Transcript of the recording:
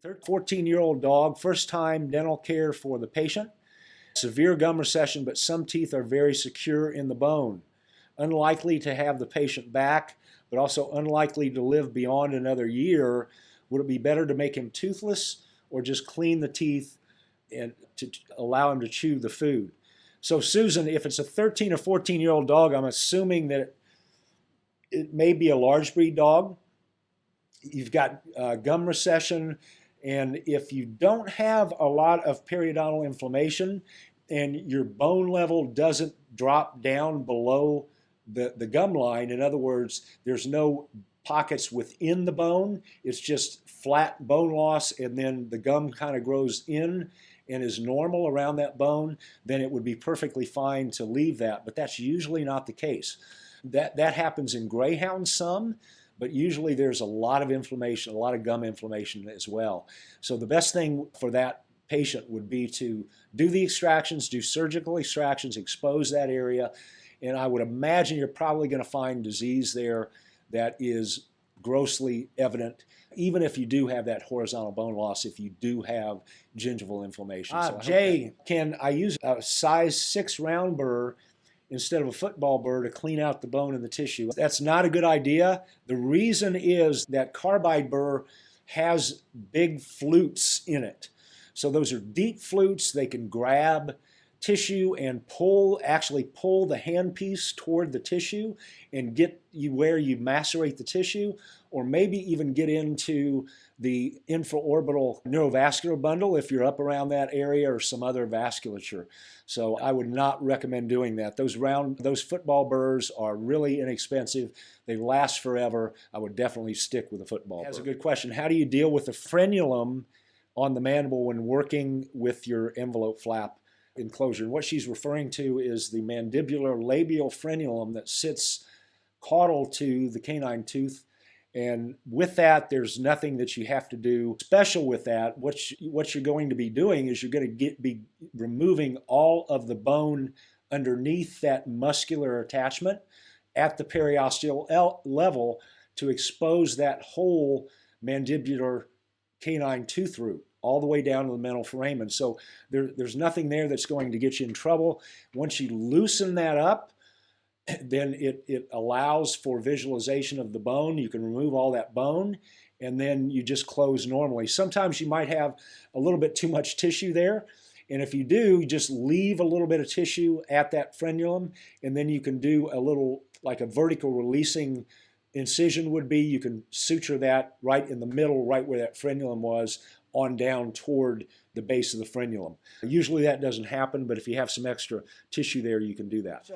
14-year-old dog, first time dental care for the patient. Severe gum recession, but some teeth are very secure in the bone. Unlikely to have the patient back, but also unlikely to live beyond another year. Would it be better to make him toothless or just clean the teeth and to allow him to chew the food? So Susan, if it's a 13 or 14-year-old dog, I'm assuming that it may be a large breed dog. You've got gum recession, and if you don't have a lot of periodontal inflammation and your bone level doesn't drop down below the gum line, in other words, there's no pockets within the bone, it's just flat bone loss, and then the gum kind of grows in and is normal around that bone, then it would be perfectly fine to leave that, but that's usually not the case. That happens in greyhounds some, but usually there's a lot of inflammation, a lot of gum inflammation as well. So the best thing for that patient would be to do the extractions, do surgical extractions, expose that area, and I would imagine you're probably going to find disease there that is grossly evident, even if you do have that horizontal bone loss, if you do have gingival inflammation. Jay, can I use a size 6 round burr instead of a football burr to clean out the bone and the tissue? That's not a good idea. The reason is that carbide burr has big flutes in it. So those are deep flutes. They can grab tissue and actually pull the handpiece toward the tissue and get you where you macerate the tissue, or maybe even get into the infraorbital neurovascular bundle if you're up around that area, or some other vasculature. So I would not recommend doing that. Those football burrs are really inexpensive. They last forever. I would definitely stick with a football burr. That's a good question. How do you deal with the frenulum on the mandible when working with your envelope flap enclosure? And what she's referring to is the mandibular labial frenulum that sits caudal to the canine tooth. And with that, there's nothing that you have to do special with that. What you're going to be doing is you're going to be removing all of the bone underneath that muscular attachment at the periosteal level to expose that whole mandibular canine tooth root all the way down to the mental foramen. So there's nothing there that's going to get you in trouble. Once you loosen that up, then it allows for visualization of the bone. You can remove all that bone, and then you just close normally. Sometimes you might have a little bit too much tissue there, and if you do, you just leave a little bit of tissue at that frenulum, and then you can do a little, like a vertical releasing incision would be. You can suture that right in the middle, right where that frenulum was, on down toward the base of the frenulum. Usually that doesn't happen, but if you have some extra tissue there, you can do that.